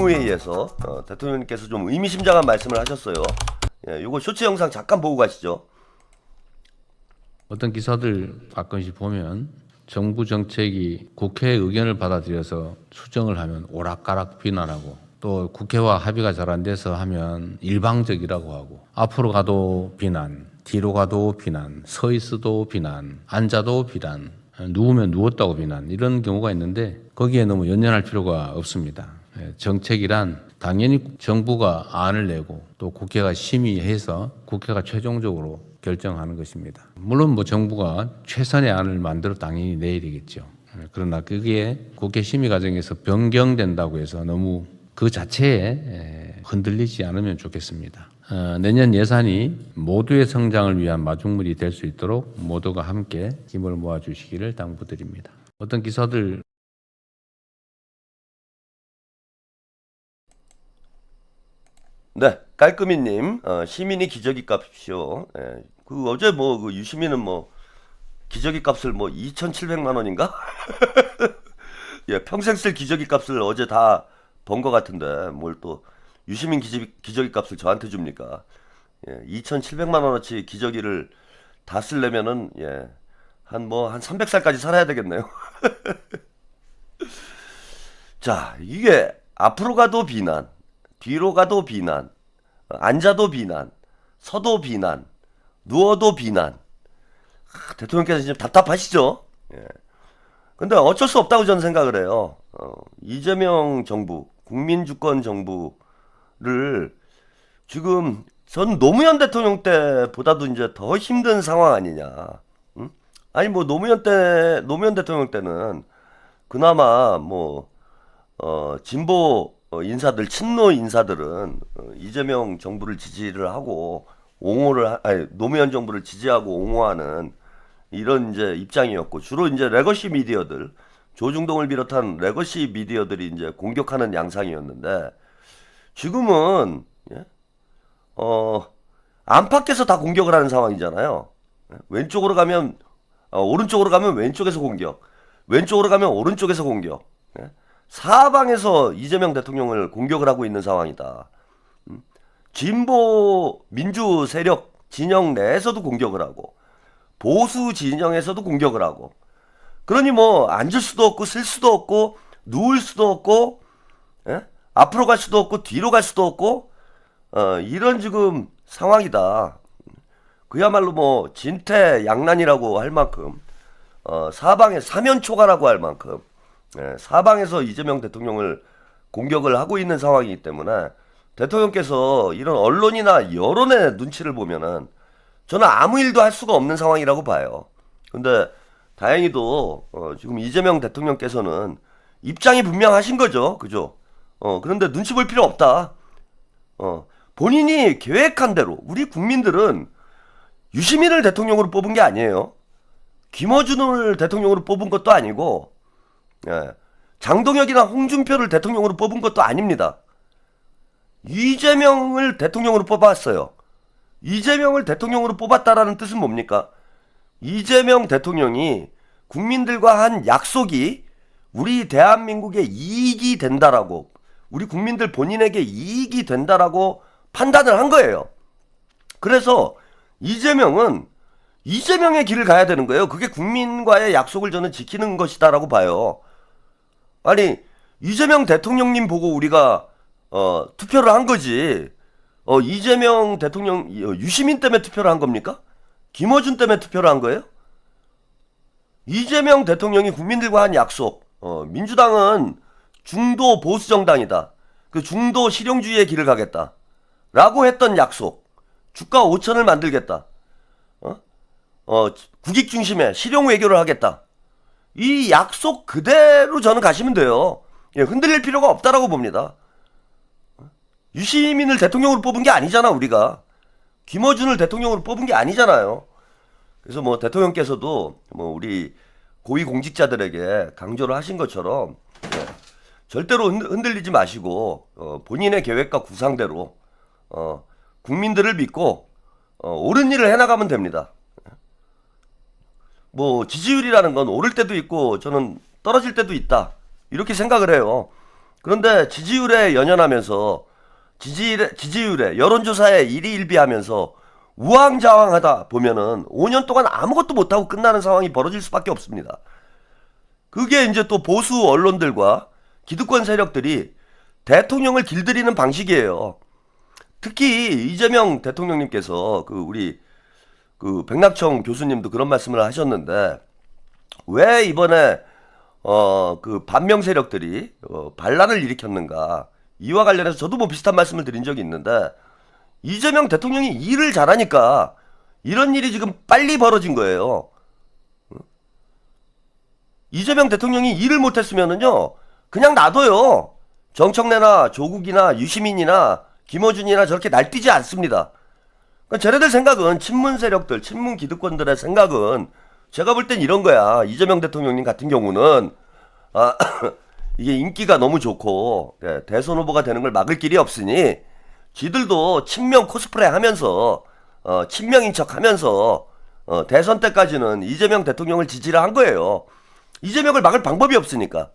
국무회의에서 대통령님께서 좀 의미심장한 말씀을 하셨어요. 예, 요거 쇼츠 영상 잠깐 보고 가시죠. 어떤 기사들 가끔씩 보면 정부 정책이 국회의 의견을 받아들여서 수정을 하면 오락가락 비난하고, 또 국회와 합의가 잘 안 돼서 하면 일방적이라고 하고, 앞으로 가도 비난, 뒤로 가도 비난, 서 있어도 비난, 앉아도 비난, 누우면 누웠다고 비난, 이런 경우가 있는데 거기에 너무 연연할 필요가 없습니다. 정책이란 당연히 정부가 안을 내고 또 국회가 심의해서 국회가 최종적으로 결정하는 것입니다. 물론 정부가 최선의 안을 만들어 당연히 내야 되겠죠. 그러나 그게 국회 심의 과정에서 변경된다고 해서 너무 그 자체에 흔들리지 않으면 좋겠습니다. 내년 예산이 모두의 성장을 위한 마중물이 될 수 있도록 모두가 함께 힘을 모아주시기를 당부드립니다. 어떤 기사들 네, 깔끔이님, 시민이 기저귀 값이요. 예, 그 어제 그 유시민은 기저귀 값을 2,700만 원인가? 예, 평생 쓸 기저귀 값을 어제 다 번 것 같은데 뭘 또 유시민 기저귀 값을 저한테 줍니까? 예, 2,700만 원어치 기저귀를 다 쓰려면은 한 300살까지 살아야 되겠네요. 자, 이게 앞으로 가도 비난, 뒤로 가도 비난, 앉아도 비난, 서도 비난, 누워도 비난. 대통령께서 지금 답답하시죠? 예. 근데 어쩔 수 없다고 저는 생각을 해요. 이재명 정부, 국민주권 정부를 지금 전 노무현 대통령 때보다도 이제 더 힘든 상황 아니냐. 응? 아니 노무현 대통령 때는 그나마 진보 인사들, 친노 인사들은 이재명 정부를 지지를 하고 노무현 정부를 지지하고 옹호하는 이런 이제 입장이었고, 주로 이제 레거시 미디어들, 조중동을 비롯한 레거시 미디어들이 이제 공격하는 양상이었는데, 지금은 안팎에서 다 공격을 하는 상황이잖아요. 왼쪽으로 가면 오른쪽으로 가면 왼쪽에서 공격, 왼쪽으로 가면 오른쪽에서 공격. 사방에서 이재명 대통령을 공격을 하고 있는 상황이다. 진보 민주 세력 진영 내에서도 공격을 하고, 보수 진영에서도 공격을 하고, 그러니 앉을 수도 없고 쓸 수도 없고 누울 수도 없고, 앞으로 갈 수도 없고 뒤로 갈 수도 없고, 이런 지금 상황이다. 그야말로 진퇴양난이라고 할 만큼, 사방에 사면초가라고 할 만큼, 사방에서 이재명 대통령을 공격을 하고 있는 상황이기 때문에, 대통령께서 이런 언론이나 여론의 눈치를 보면은 저는 아무 일도 할 수가 없는 상황이라고 봐요. 근데 다행히도 지금 이재명 대통령께서는 입장이 분명하신 거죠. 그죠? 그런데 눈치 볼 필요 없다. 본인이 계획한 대로, 우리 국민들은 유시민을 대통령으로 뽑은 게 아니에요. 김어준을 대통령으로 뽑은 것도 아니고, 장동혁이나 홍준표를 대통령으로 뽑은 것도 아닙니다. 이재명을 대통령으로 뽑았어요. 이재명을 대통령으로 뽑았다라는 뜻은 뭡니까? 이재명 대통령이 국민들과 한 약속이 우리 대한민국의 이익이 된다라고, 우리 국민들 본인에게 이익이 된다라고 판단을 한 거예요. 그래서 이재명은 이재명의 길을 가야 되는 거예요. 그게 국민과의 약속을 저는 지키는 것이다라고 봐요. 아니, 이재명 대통령님 보고 우리가 투표를 한 거지. 이재명 대통령 유시민 때문에 투표를 한 겁니까? 김어준 때문에 투표를 한 거예요? 이재명 대통령이 국민들과 한 약속, 민주당은 중도 보수 정당이다, 그 중도 실용주의의 길을 가겠다 라고 했던 약속, 주가 5천을 만들겠다, 국익 중심의 실용 외교를 하겠다, 이 약속 그대로 저는 가시면 돼요. 흔들릴 필요가 없다라고 봅니다. 유시민을 대통령으로 뽑은 게 아니잖아, 우리가. 김어준을 대통령으로 뽑은 게 아니잖아요. 그래서 대통령께서도 우리 고위공직자들에게 강조를 하신 것처럼, 절대로 흔들리지 마시고, 본인의 계획과 구상대로, 국민들을 믿고, 옳은 일을 해나가면 됩니다. 지지율이라는 건 오를 때도 있고, 저는 떨어질 때도 있다, 이렇게 생각을 해요. 그런데 지지율에 연연하면서 지지율에 여론조사에 일희일비하면서 우왕좌왕하다 보면은 5년 동안 아무것도 못하고 끝나는 상황이 벌어질 수밖에 없습니다. 그게 이제 또 보수 언론들과 기득권 세력들이 대통령을 길들이는 방식이에요. 특히 이재명 대통령님께서 우리 백낙청 교수님도 그런 말씀을 하셨는데, 왜 이번에 반명 세력들이 반란을 일으켰는가, 이와 관련해서 저도 뭐 비슷한 말씀을 드린 적이 있는데, 이재명 대통령이 일을 잘하니까 이런 일이 지금 빨리 벌어진 거예요. 이재명 대통령이 일을 못했으면은요, 그냥 놔둬요. 정청래나 조국이나 유시민이나 김어준이나 저렇게 날뛰지 않습니다. 그러니까 쟤네들 생각은, 친문 세력들, 친문 기득권들의 생각은 제가 볼 땐 이런 거야. 이재명 대통령님 같은 경우는 이게 인기가 너무 좋고 대선 후보가 되는 걸 막을 길이 없으니 지들도 친명 코스프레 하면서 친명인 척 하면서 대선 때까지는 이재명 대통령을 지지를 한 거예요. 이재명을 막을 방법이 없으니까.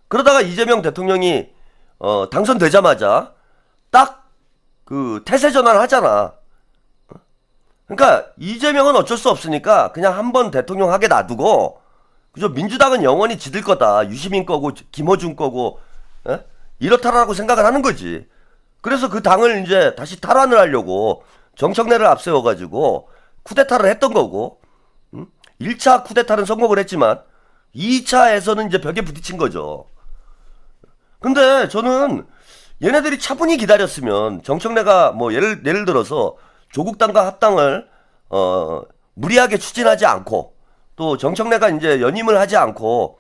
그러다가 이재명 대통령이 당선되자마자 딱 태세 전환을 하잖아. 그러니까 이재명은 어쩔 수 없으니까 그냥 한번 대통령 하게 놔두고, 그죠? 민주당은 영원히 지들 거다. 유시민 거고 김어준 거고, 이렇다라고 생각을 하는 거지. 그래서 그 당을 이제 다시 탈환을 하려고 정청래를 앞세워가지고 쿠데타를 했던 거고, 1차 쿠데타는 성공을 했지만 2차에서는 이제 벽에 부딪힌 거죠. 근데 저는 얘네들이 차분히 기다렸으면, 정청래가 뭐 예를 들어서 조국당과 합당을 무리하게 추진하지 않고, 또 정청래가 이제 연임을 하지 않고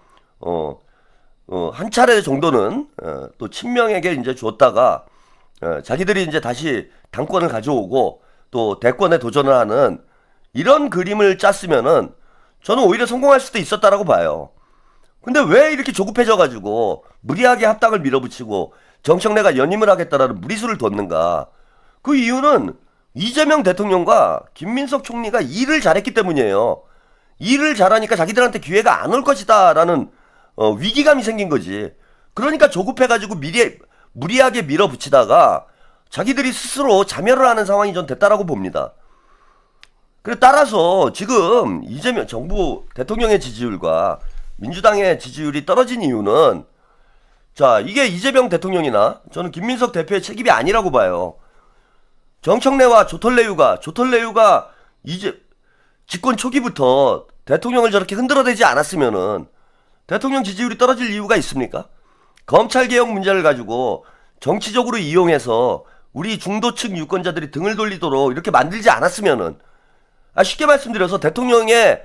한 차례 정도는 또 친명에게 이제 줬다가 자기들이 이제 다시 당권을 가져오고 또 대권에 도전을 하는 이런 그림을 짰으면은 저는 오히려 성공할 수도 있었다라고 봐요. 근데 왜 이렇게 조급해져가지고 무리하게 합당을 밀어붙이고 정청래가 연임을 하겠다라는 무리수를 뒀는가? 그 이유는 이재명 대통령과 김민석 총리가 일을 잘했기 때문이에요. 일을 잘하니까 자기들한테 기회가 안 올 것이다 라는 위기감이 생긴 거지. 그러니까 조급해가지고 무리하게 밀어붙이다가 자기들이 스스로 자멸을 하는 상황이 전 됐다라고 봅니다. 그래, 따라서 지금 이재명 정부 대통령의 지지율과 민주당의 지지율이 떨어진 이유는, 자, 이게 이재명 대통령이나 저는 김민석 대표의 책임이 아니라고 봐요. 정청래와 조털레유가 이제 집권 초기부터 대통령을 저렇게 흔들어대지 않았으면은 대통령 지지율이 떨어질 이유가 있습니까? 검찰개혁 문제를 가지고 정치적으로 이용해서 우리 중도층 유권자들이 등을 돌리도록 이렇게 만들지 않았으면은, 쉽게 말씀드려서 대통령의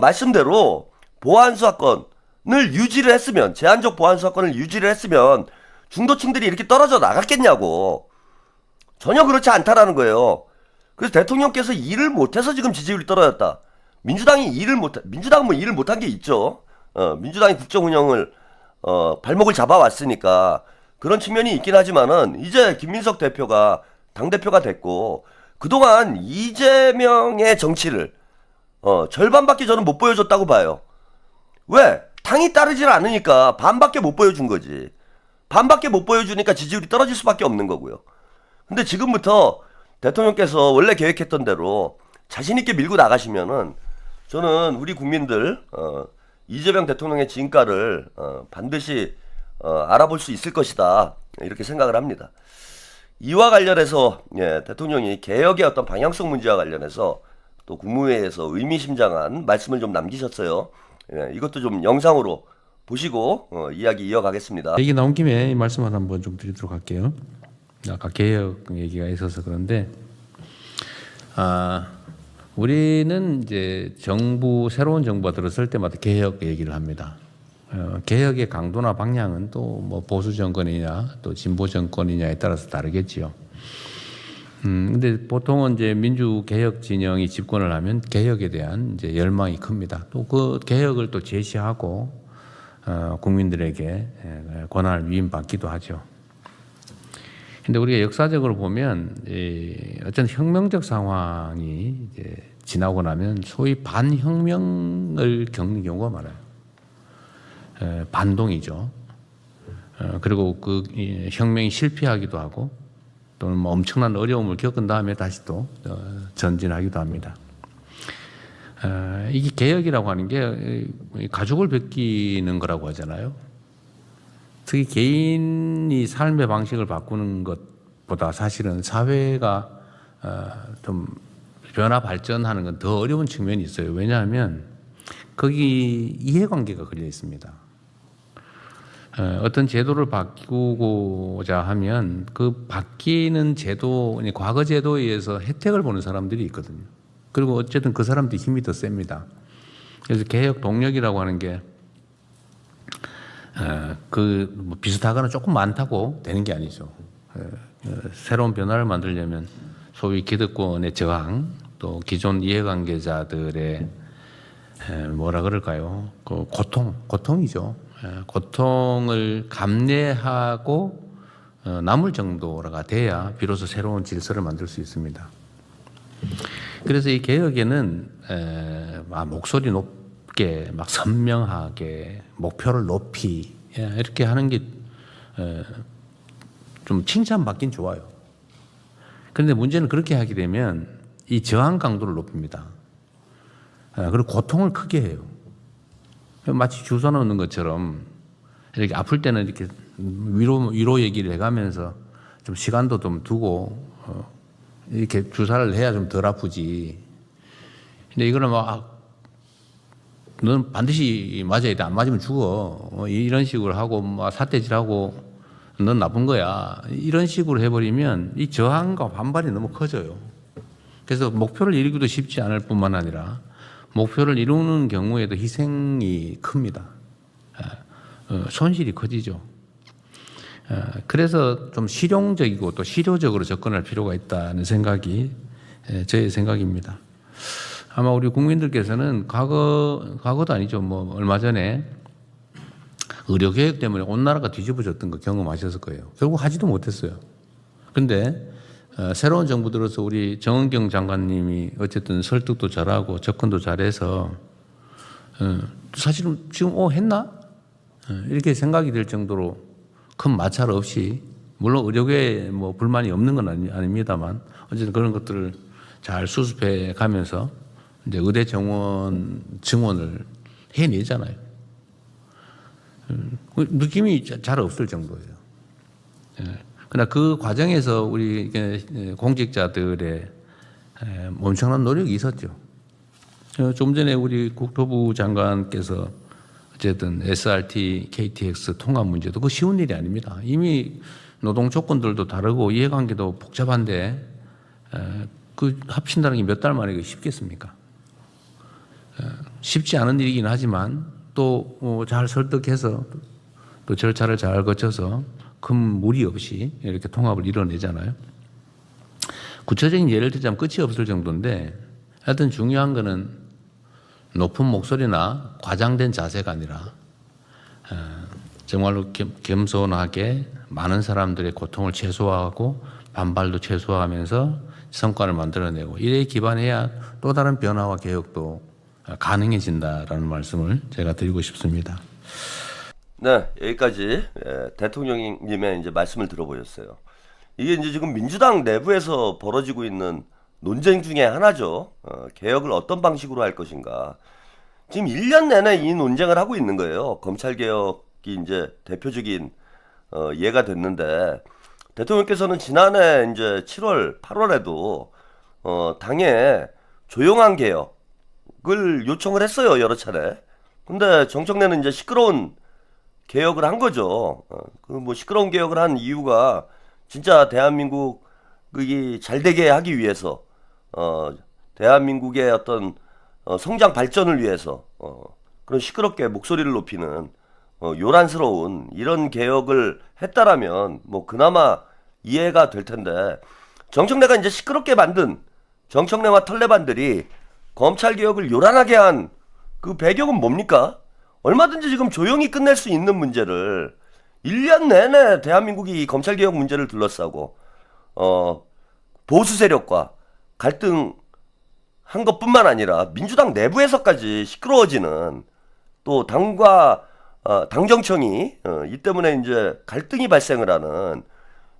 말씀대로 보안수사권을 유지를 했으면, 제한적 보안수사권을 유지를 했으면 중도층들이 이렇게 떨어져 나갔겠냐고. 전혀 그렇지 않다라는 거예요. 그래서 대통령께서 일을 못해서 지금 지지율이 떨어졌다. 민주당은 뭐 일을 못한 게 있죠. 민주당이 국정 운영을 발목을 잡아왔으니까 그런 측면이 있긴 하지만은, 이제 김민석 대표가 당대표가 됐고 그동안 이재명의 정치를 절반밖에 저는 못 보여줬다고 봐요. 왜? 당이 따르질 않으니까 반밖에 못 보여준 거지. 반밖에 못 보여주니까 지지율이 떨어질 수밖에 없는 거고요. 근데 지금부터 대통령께서 원래 계획했던 대로 자신있게 밀고 나가시면은 저는 우리 국민들 이재명 대통령의 진가를 반드시 알아볼 수 있을 것이다, 이렇게 생각을 합니다. 이와 관련해서 대통령이 개혁의 어떤 방향성 문제와 관련해서 또 국무회의에서 의미심장한 말씀을 좀 남기셨어요. 이것도 좀 영상으로 보시고 이야기 이어가겠습니다. 얘기 나온 김에 이 말씀을 한번 좀 드리도록 할게요. 아까 개혁 얘기가 있어서 그런데, 우리는 이제 새로운 정부가 들어설 때마다 개혁 얘기를 합니다. 개혁의 강도나 방향은 또 뭐 보수 정권이냐 또 진보 정권이냐에 따라서 다르겠지요. 근데 보통은 이제 민주개혁 진영이 집권을 하면 개혁에 대한 이제 열망이 큽니다. 또 그 개혁을 또 제시하고 국민들에게 권한을 위임받기도 하죠. 근데 우리가 역사적으로 보면 어떤 혁명적 상황이 이제 지나고 나면 소위 반혁명을 겪는 경우가 많아요. 반동이죠. 그리고 이 혁명이 실패하기도 하고 또는 뭐 엄청난 어려움을 겪은 다음에 다시 또 전진하기도 합니다. 이게 개혁이라고 하는 게 가족을 바뀌는 거라고 하잖아요. 특히 개인이 삶의 방식을 바꾸는 것보다 사실은 사회가 좀 변화 발전하는 건 더 어려운 측면이 있어요. 왜냐하면 거기 이해관계가 걸려 있습니다. 어떤 제도를 바꾸고자 하면 그 바뀌는 제도, 과거 제도에 의해서 혜택을 보는 사람들이 있거든요. 그리고 어쨌든 그 사람들이 힘이 더 셉니다. 그래서 개혁 동력이라고 하는 게 뭐 비슷하거나 조금 많다고 되는 게 아니죠. 새로운 변화를 만들려면 소위 기득권의 저항, 또 기존 이해관계자들의 뭐라 그럴까요? 그 고통이죠. 고통을 감내하고 남을 정도가 돼야 비로소 새로운 질서를 만들 수 있습니다. 그래서 이 개혁에는 목소리 높게, 막 선명하게, 목표를 높이 이렇게 하는 게 좀 칭찬받긴 좋아요. 그런데 문제는 그렇게 하게 되면 이 저항 강도를 높입니다. 그리고 고통을 크게 해요. 마치 주사 놓는 것처럼 이렇게 아플 때는 이렇게 위로 얘기를 해가면서 좀 시간도 좀 두고 이렇게 주사를 해야 좀 덜 아프지. 근데 이거는 넌 반드시 맞아야 돼. 안 맞으면 죽어. 이런 식으로 하고 삿대질하고 넌 나쁜 거야. 이런 식으로 해버리면 이 저항과 반발이 너무 커져요. 그래서 목표를 이루기도 쉽지 않을 뿐만 아니라 목표를 이루는 경우에도 희생이 큽니다. 손실이 커지죠. 그래서 좀 실용적이고 또 실효적으로 접근할 필요가 있다는 생각이 저의 생각입니다. 아마 우리 국민들께서는 과거도 아니죠. 뭐 얼마 전에 의료개혁 때문에 온 나라가 뒤집어졌던 거 경험하셨을 거예요. 결국 하지도 못했어요. 그런데 새로운 정부 들어서 우리 정은경 장관님이 어쨌든 설득도 잘하고 접근도 잘해서 사실은 지금 했나? 이렇게 생각이 될 정도로 큰 마찰 없이, 물론 의료계에 뭐 불만이 없는 건 아닙니다만 어쨌든 그런 것들을 잘 수습해 가면서 이제 의대 증원을 해내잖아요. 느낌이 잘 없을 정도예요. 그러나 그 과정에서 우리 공직자들의 엄청난 노력이 있었죠. 좀 전에 우리 국토부 장관께서 어쨌든 SRT, KTX 통합 문제도 그 쉬운 일이 아닙니다. 이미 노동 조건들도 다르고 이해관계도 복잡한데 그 합친다는 게 몇 달 만에 쉽겠습니까? 쉽지 않은 일이긴 하지만 또 잘 설득해서 또 절차를 잘 거쳐서 큰 무리 없이 이렇게 통합을 이뤄내잖아요. 구체적인 예를 들자면 끝이 없을 정도인데 하여튼 중요한 거는 높은 목소리나 과장된 자세가 아니라 정말로 겸손하게 많은 사람들의 고통을 최소화하고 반발도 최소화하면서 성과를 만들어내고 이에 기반해야 또 다른 변화와 개혁도 가능해진다라는 말씀을 제가 드리고 싶습니다. 네, 여기까지 대통령님의 이제 말씀을 들어보셨어요. 이게 이제 지금 민주당 내부에서 벌어지고 있는 논쟁 중에 하나죠. 개혁을 어떤 방식으로 할 것인가. 지금 1년 내내 이 논쟁을 하고 있는 거예요. 검찰개혁이 이제 대표적인 예가 됐는데, 대통령께서는 지난해 이제 7월, 8월에도 당에 조용한 개혁을 요청을 했어요. 여러 차례. 근데 정청래는 이제 시끄러운 개혁을 한 거죠. 그 뭐 시끄러운 개혁을 한 이유가 진짜 대한민국이 잘 되게 하기 위해서, 대한민국의 어떤 성장 발전을 위해서 그런 시끄럽게 목소리를 높이는 요란스러운 이런 개혁을 했다라면 뭐 그나마 이해가 될 텐데, 정청래가 이제 시끄럽게 만든 정청래와 털레반들이 검찰 개혁을 요란하게 한 그 배경은 뭡니까? 얼마든지 지금 조용히 끝낼 수 있는 문제를 1년 내내 대한민국이 검찰 개혁 문제를 둘러싸고 보수 세력과 갈등 한 것뿐만 아니라 민주당 내부에서까지 시끄러워지는, 또 당과 당정청이 이 때문에 이제 갈등이 발생을 하는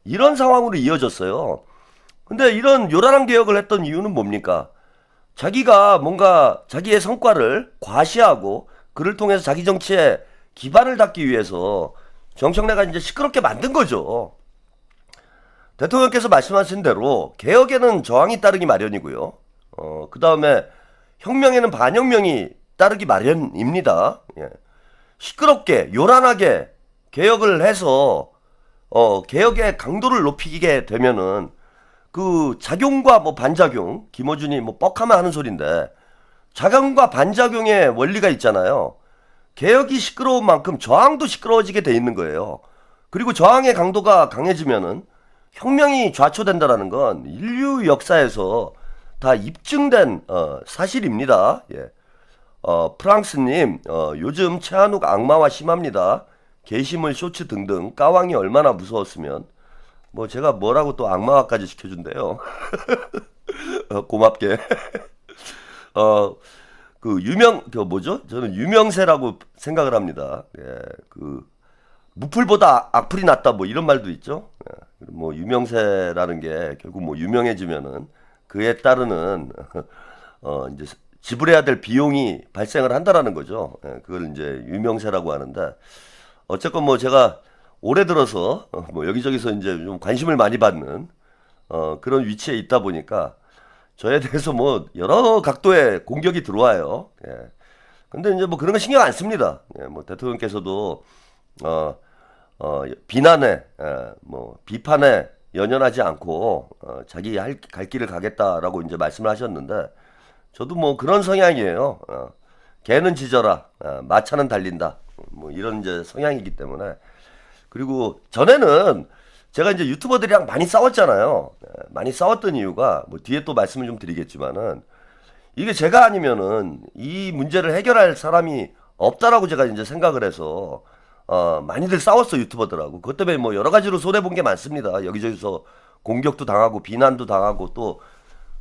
이런 상황으로 이어졌어요. 근데 이런 요란한 개혁을 했던 이유는 뭡니까? 자기가 뭔가 자기의 성과를 과시하고 그를 통해서 자기 정치에 기반을 닦기 위해서 정청래가 이제 시끄럽게 만든 거죠. 대통령께서 말씀하신 대로 개혁에는 저항이 따르기 마련이고요. 그 다음에 혁명에는 반혁명이 따르기 마련입니다. 예. 시끄럽게 요란하게 개혁을 해서 개혁의 강도를 높이게 되면은 그 작용과 뭐 반작용, 김어준이 뭐 뻑하면 하는 소린데 작용과 반작용의 원리가 있잖아요. 개혁이 시끄러운 만큼 저항도 시끄러워지게 돼 있는 거예요. 그리고 저항의 강도가 강해지면은 혁명이 좌초된다라는 건 인류 역사에서 다 입증된 사실입니다. 예. 프랑스님, 요즘 최한욱 악마와 심합니다. 게시물, 쇼츠 등등 까왕이 얼마나 무서웠으면 뭐 제가 뭐라고 또 악마화까지 시켜준대요. 고맙게. 그 뭐죠? 저는 유명세라고 생각을 합니다. 예, 그 무풀보다 악플이 낫다 뭐 이런 말도 있죠. 예, 뭐 유명세라는 게 결국 뭐 유명해지면은 그에 따르는 이제 지불해야 될 비용이 발생을 한다라는 거죠. 예, 그걸 이제 유명세라고 하는데 어쨌건 뭐 제가 올해 들어서 뭐 여기저기서 이제 좀 관심을 많이 받는 그런 위치에 있다 보니까 저에 대해서 뭐 여러 각도의 공격이 들어와요. 예. 근데 이제 뭐 그런 거 신경 안 씁니다. 예, 뭐 대통령께서도 비난에 뭐 비판에 연연하지 않고 자기 갈 길을 가겠다라고 이제 말씀을 하셨는데 저도 뭐 그런 성향이에요. 개는 짖어라, 마차는 달린다. 뭐 이런 이제 성향이기 때문에 그리고 전에는 제가 이제 유튜버들이랑 많이 싸웠잖아요. 많이 싸웠던 이유가 뭐 뒤에 또 말씀을 좀 드리겠지만은 이게 제가 아니면은 이 문제를 해결할 사람이 없다라고 제가 이제 생각을 해서 많이들 싸웠어 유튜버들하고. 그것 때문에 뭐 여러 가지로 손해 본 게 많습니다. 여기저기서 공격도 당하고 비난도 당하고 또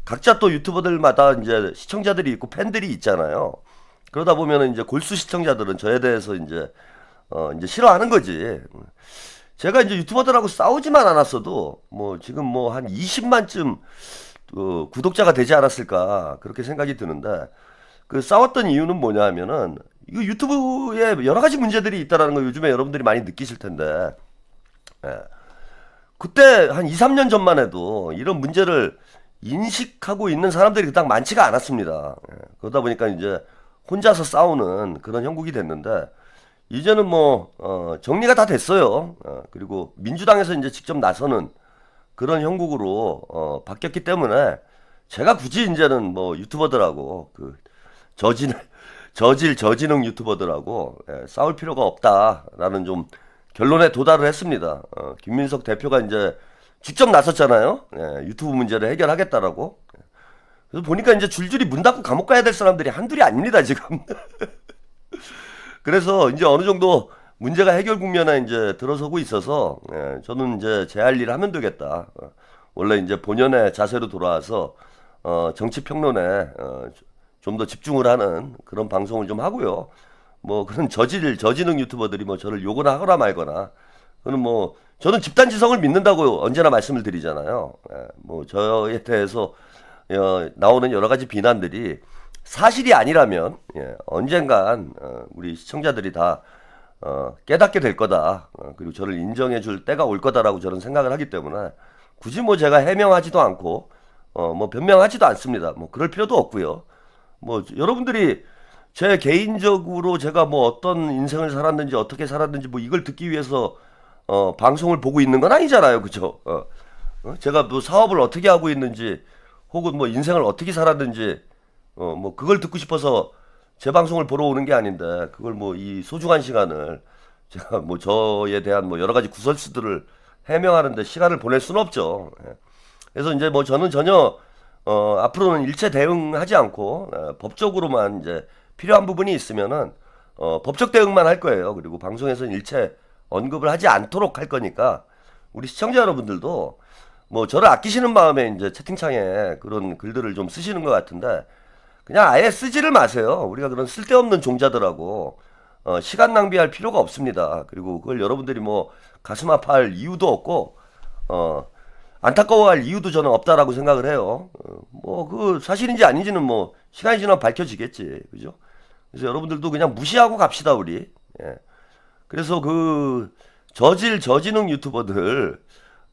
각자 또 유튜버들마다 이제 시청자들이 있고 팬들이 있잖아요. 그러다 보면은 이제 골수 시청자들은 저에 대해서 이제 싫어하는 거지. 제가 이제 유튜버들하고 싸우지만 않았어도 뭐 지금 뭐 한 20만쯤 구독자가 되지 않았을까 그렇게 생각이 드는데 그 싸웠던 이유는 뭐냐 하면은 이거 유튜브에 여러 가지 문제들이 있다라는 거 요즘에 여러분들이 많이 느끼실 텐데 예. 그때 한 2, 3년 전만 해도 이런 문제를 인식하고 있는 사람들이 그닥 많지가 않았습니다. 예. 그러다 보니까 이제 혼자서 싸우는 그런 형국이 됐는데 이제는 뭐 정리가 다 됐어요. 그리고 민주당에서 이제 직접 나서는 그런 형국으로 바뀌었기 때문에 제가 굳이 이제는 뭐 유튜버들하고 그 저지능 유튜버들하고 싸울 필요가 없다라는 좀 결론에 도달을 했습니다. 김민석 대표가 이제 직접 나섰잖아요. 유튜브 문제를 해결하겠다라고. 그래서 보니까 이제 줄줄이 문 닫고 감옥 가야 될 사람들이 한둘이 아닙니다, 지금. 그래서 이제 어느 정도 문제가 해결 국면에 이제 들어서고 있어서 저는 이제 제 할 일을 하면 되겠다. 원래 이제 본연의 자세로 돌아와서 정치 평론에 좀 더 집중을 하는 그런 방송을 좀 하고요. 뭐 그런 저지능 유튜버들이 뭐 저를 욕을 하거나 말거나 그는 뭐 저는 집단 지성을 믿는다고 언제나 말씀을 드리잖아요. 뭐 저에 대해서 나오는 여러 가지 비난들이 사실이 아니라면 언젠간 우리 시청자들이 다 깨닫게 될 거다. 그리고 저를 인정해 줄 때가 올 거다라고 저는 생각을 하기 때문에 굳이 뭐 제가 해명하지도 않고 뭐 변명하지도 않습니다. 뭐 그럴 필요도 없고요. 뭐 여러분들이 제 개인적으로 제가 뭐 어떤 인생을 살았는지 어떻게 살았는지 뭐 이걸 듣기 위해서 방송을 보고 있는 건 아니잖아요. 그죠? 제가 뭐 사업을 어떻게 하고 있는지 혹은 뭐 인생을 어떻게 살았는지 뭐 그걸 듣고 싶어서 제 방송을 보러 오는 게 아닌데 그걸 뭐 이 소중한 시간을 제가 뭐 저에 대한 뭐 여러 가지 구설수들을 해명하는데 시간을 보낼 수는 없죠. 그래서 이제 뭐 저는 전혀 앞으로는 일체 대응하지 않고 법적으로만 이제 필요한 부분이 있으면은 법적 대응만 할 거예요. 그리고 방송에서는 일체 언급을 하지 않도록 할 거니까 우리 시청자 여러분들도 뭐 저를 아끼시는 마음에 이제 채팅창에 그런 글들을 좀 쓰시는 것 같은데 그냥 아예 쓰지를 마세요. 우리가 그런 쓸데없는 종자들하고 시간 낭비할 필요가 없습니다. 그리고 그걸 여러분들이 뭐 가슴 아파할 이유도 없고 안타까워할 이유도 저는 없다라고 생각을 해요. 뭐 그 사실인지 아닌지는 뭐 시간이 지나면 밝혀지겠지, 그죠? 그래서 여러분들도 그냥 무시하고 갑시다 우리. 예. 그래서 그 저지능 유튜버들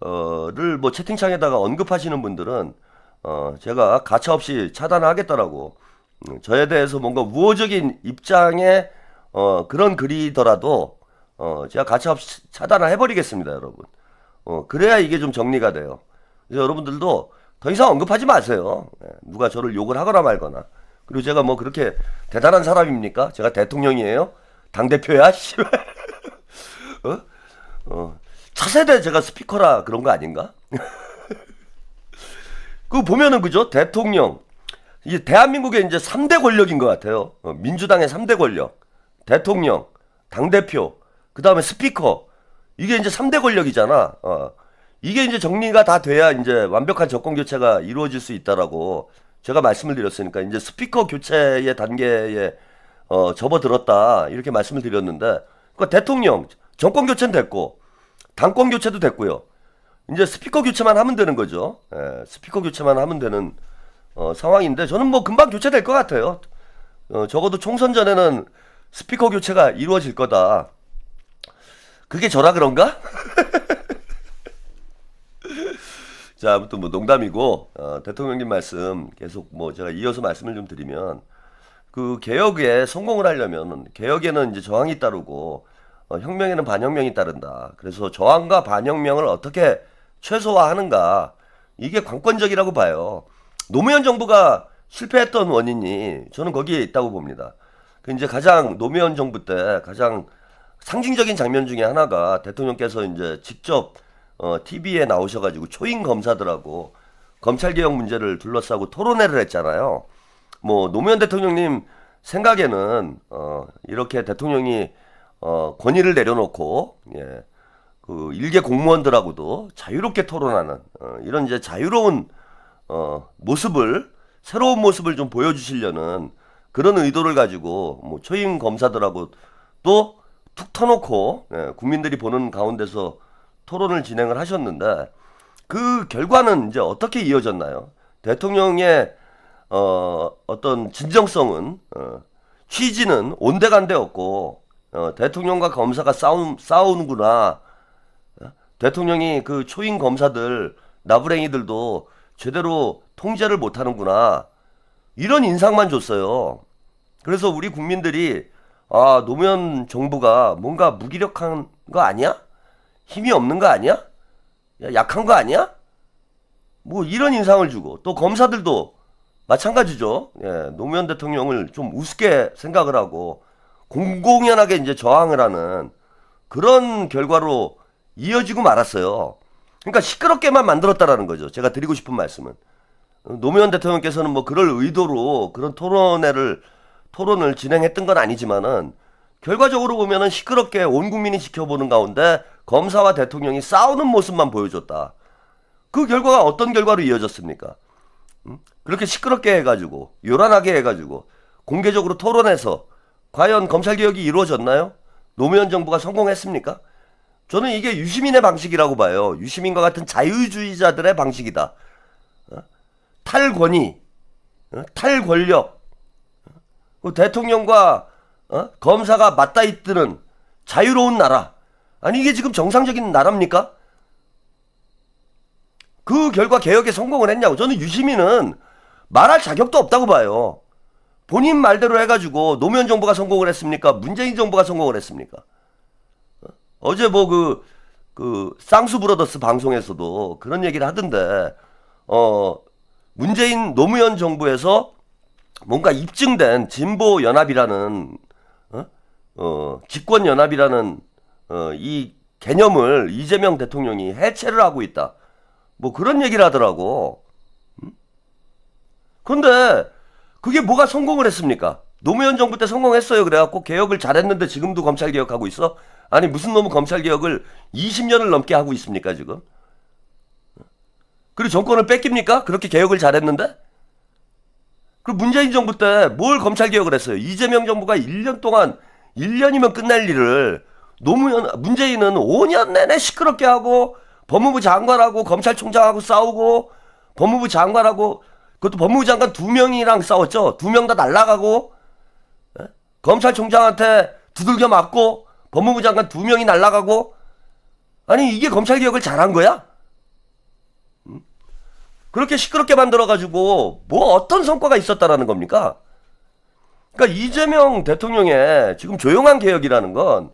를 뭐 채팅창에다가 언급하시는 분들은 제가 가차없이 차단하겠다라고 저에 대해서 뭔가 우호적인 입장의 그런 글이더라도 제가 가차없이 차단을 해버리겠습니다, 여러분. 그래야 이게 좀 정리가 돼요. 그래서 여러분들도 더 이상 언급하지 마세요. 예, 누가 저를 욕을 하거나 말거나. 그리고 제가 뭐 그렇게 대단한 사람입니까? 제가 대통령이에요? 당대표야? 씨발. 차세대 제가 스피커라 그런 거 아닌가? 그 보면은 그죠? 대통령. 이게 대한민국의 이제 3대 권력인 것 같아요. 민주당의 3대 권력. 대통령, 당대표, 그 다음에 스피커. 이게 이제 3대 권력이잖아. 이게 이제 정리가 다 돼야 이제 완벽한 정권 교체가 이루어질 수 있다라고 제가 말씀을 드렸으니까 이제 스피커 교체의 단계에 접어들었다 이렇게 말씀을 드렸는데 그러니까 대통령 정권 교체는 됐고 당권 교체도 됐고요. 이제 스피커 교체만 하면 되는 거죠. 예, 스피커 교체만 하면 되는 상황인데 저는 뭐 금방 교체될 것 같아요. 적어도 총선 전에는 스피커 교체가 이루어질 거다. 그게 저라 그런가? 자, 아무튼 뭐 농담이고 대통령님 말씀 계속 뭐 제가 이어서 말씀을 좀 드리면 그 개혁에 성공을 하려면 개혁에는 이제 저항이 따르고 혁명에는 반혁명이 따른다. 그래서 저항과 반혁명을 어떻게 최소화하는가 이게 관건적이라고 봐요. 노무현 정부가 실패했던 원인이 저는 거기에 있다고 봅니다. 그 이제 가장 노무현 정부 때 가장 상징적인 장면 중에 하나가 대통령께서 이제 직접 TV에 나오셔가지고 초임 검사들하고 검찰개혁 문제를 둘러싸고 토론회를 했잖아요. 뭐 노무현 대통령님 생각에는 이렇게 대통령이 권위를 내려놓고 예, 그 일개 공무원들하고도 자유롭게 토론하는 이런 이제 자유로운 모습을 새로운 모습을 좀 보여주시려는 그런 의도를 가지고 뭐 초임 검사들하고 또 툭 터놓고 예, 국민들이 보는 가운데서 토론을 진행을 하셨는데 그 결과는 이제 어떻게 이어졌나요? 대통령의 어떤 진정성은 취지는 온데간데없고 대통령과 검사가 싸우는구나. 대통령이 그 초임 검사들 나부랭이들도 제대로 통제를 못하는구나. 이런 인상만 줬어요. 그래서 우리 국민들이 아 노무현 정부가 뭔가 무기력한 거 아니야? 힘이 없는 거 아니야? 약한 거 아니야? 뭐 이런 인상을 주고 또 검사들도 마찬가지죠. 예, 노무현 대통령을 좀 우습게 생각을 하고 공공연하게 이제 저항을 하는 그런 결과로 이어지고 말았어요. 그러니까 시끄럽게만 만들었다라는 거죠. 제가 드리고 싶은 말씀은 노무현 대통령께서는 뭐 그럴 의도로 그런 토론을 진행했던 건 아니지만은 결과적으로 보면은 시끄럽게 온 국민이 지켜보는 가운데 검사와 대통령이 싸우는 모습만 보여줬다. 그 결과가 어떤 결과로 이어졌습니까? 그렇게 시끄럽게 해가지고 요란하게 해가지고 공개적으로 토론해서 과연 검찰개혁이 이루어졌나요? 노무현 정부가 성공했습니까? 저는 이게 유시민의 방식이라고 봐요. 유시민과 같은 자유주의자들의 방식이다. 탈권위, 탈권력, 대통령과 검사가 맞닿아 있는 자유로운 나라. 아니 이게 지금 정상적인 나라입니까? 그 결과 개혁에 성공을 했냐고. 저는 유시민은 말할 자격도 없다고 봐요. 본인 말대로 해가지고 노무현 정부가 성공을 했습니까? 문재인 정부가 성공을 했습니까? 어제 뭐 그 쌍수 브라더스 방송에서도 그런 얘기를 하던데 문재인 노무현 정부에서 뭔가 입증된 진보 연합이라는 집권 연합이라는 이 개념을 이재명 대통령이 해체를 하고 있다. 뭐 그런 얘기를 하더라고. 근데 그게 뭐가 성공을 했습니까? 노무현 정부 때 성공했어요. 그래갖고 개혁을 잘했는데 지금도 검찰 개혁하고 있어? 아니 무슨 놈은 검찰 개혁을 20년을 넘게 하고 있습니까 지금? 그리고 정권을 뺏깁니까? 그렇게 개혁을 잘했는데? 그리고 문재인 정부 때 뭘 검찰 개혁을 했어요? 이재명 정부가 1년 동안 1년이면 끝날 일을 노무현 문재인은 5년 내내 시끄럽게 하고 법무부 장관하고 검찰총장하고 싸우고 법무부 장관하고 그것도 법무부 장관 2명이랑 싸웠죠. 2명 다 날라가고 검찰총장한테 두들겨 맞고 법무부 장관 2명이 날라가고 아니 이게 검찰개혁을 잘한 거야? 그렇게 시끄럽게 만들어가지고 뭐 어떤 성과가 있었다라는 겁니까? 그러니까 이재명 대통령의 지금 조용한 개혁이라는 건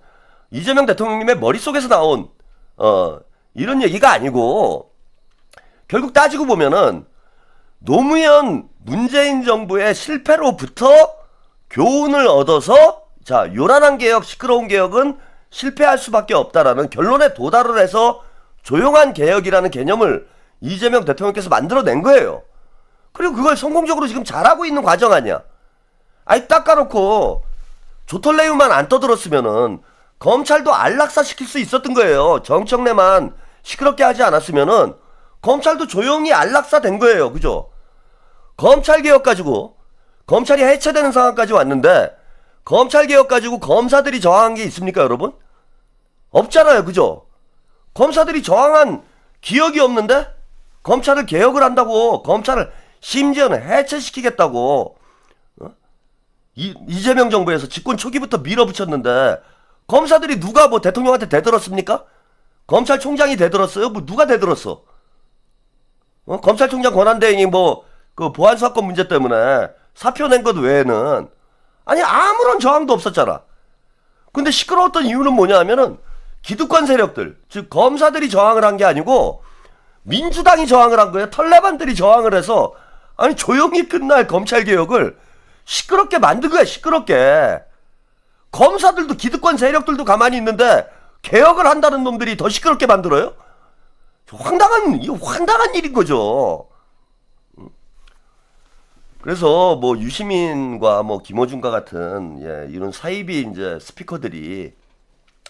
이재명 대통령님의 머릿속에서 나온 이런 얘기가 아니고 결국 따지고 보면은 노무현 문재인 정부의 실패로부터 교훈을 얻어서 자 요란한 개혁 시끄러운 개혁은 실패할 수밖에 없다라는 결론에 도달을 해서 조용한 개혁이라는 개념을 이재명 대통령께서 만들어낸 거예요. 그리고 그걸 성공적으로 지금 잘하고 있는 과정 아니야. 아니 닦아놓고 조털레유만 안 떠들었으면은 검찰도 안락사시킬 수 있었던 거예요. 정청래만 시끄럽게 하지 않았으면은 검찰도 조용히 안락사 된 거예요. 그죠? 검찰개혁 가지고 검찰이 해체되는 상황까지 왔는데 검찰개혁 가지고 검사들이 저항한 게 있습니까 여러분? 없잖아요. 그죠? 검사들이 저항한 기억이 없는데 검찰을 개혁을 한다고 검찰을 심지어는 해체시키겠다고 이재명 정부에서 집권 초기부터 밀어붙였는데 검사들이 누가 뭐 대통령한테 대들었습니까? 검찰총장이 대들었어요? 뭐 누가 대들었어? 검찰총장 권한대행이 뭐 그 보안 사건 문제 때문에 사표 낸 것 외에는 아니 아무런 저항도 없었잖아. 근데 시끄러웠던 이유는 뭐냐 하면은 기득권 세력들 즉 검사들이 저항을 한 게 아니고 민주당이 저항을 한 거예요. 털레반들이 저항을 해서 아니 조용히 끝날 검찰개혁을 시끄럽게 만든 거야. 시끄럽게. 검사들도 기득권 세력들도 가만히 있는데 개혁을 한다는 놈들이 더 시끄럽게 만들어요? 이거 황당한 일인 거죠. 그래서 뭐 유시민과 뭐 김어준과 같은 이런 사이비 이제 스피커들이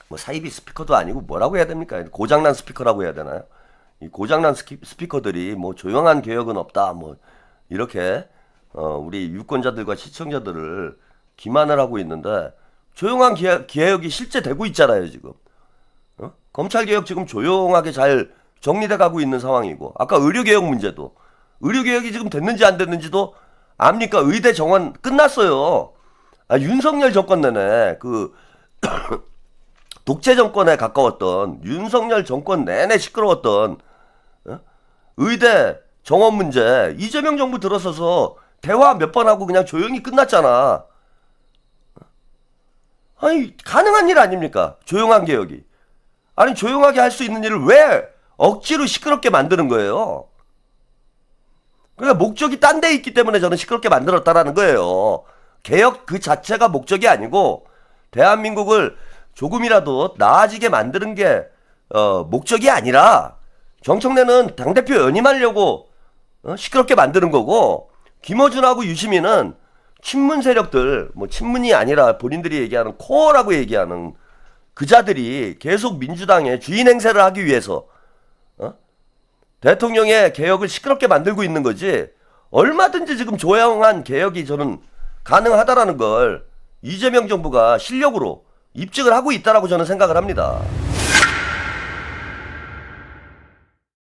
뭐 사이비 스피커도 아니고 뭐라고 해야 됩니까? 고장난 스피커라고 해야 되나요? 이 고장난 스피커들이 뭐 조용한 개혁은 없다 뭐 이렇게 우리 유권자들과 시청자들을 기만을 하고 있는데 조용한 개혁이 실제 되고 있잖아요 지금. 검찰개혁 지금 조용하게 잘 정리돼 가고 있는 상황이고 아까 의료개혁 문제도 의료개혁이 지금 됐는지 안 됐는지도 압니까? 의대 정원 끝났어요. 윤석열 정권 내내 그 독재 정권에 가까웠던 윤석열 정권 내내 시끄러웠던 의대 정원 문제 이재명 정부 들어서서 대화 몇 번 하고 그냥 조용히 끝났잖아. 아니 가능한 일 아닙니까? 조용한 개혁이. 아니 조용하게 할 수 있는 일을 왜 억지로 시끄럽게 만드는 거예요? 그러니까 목적이 딴 데 있기 때문에 저는 시끄럽게 만들었다라는 거예요. 개혁 그 자체가 목적이 아니고 대한민국을 조금이라도 나아지게 만드는 게 목적이 아니라 정청래는 당대표 연임하려고 시끄럽게 만드는 거고 김어준하고 유시민은 친문 세력들 뭐 친문이 아니라 본인들이 얘기하는 코어라고 얘기하는 그자들이 계속 민주당의 주인 행세를 하기 위해서 대통령의 개혁을 시끄럽게 만들고 있는 거지 얼마든지 지금 조용한 개혁이 저는 가능하다라는 걸 이재명 정부가 실력으로 입증을 하고 있다라고 저는 생각을 합니다.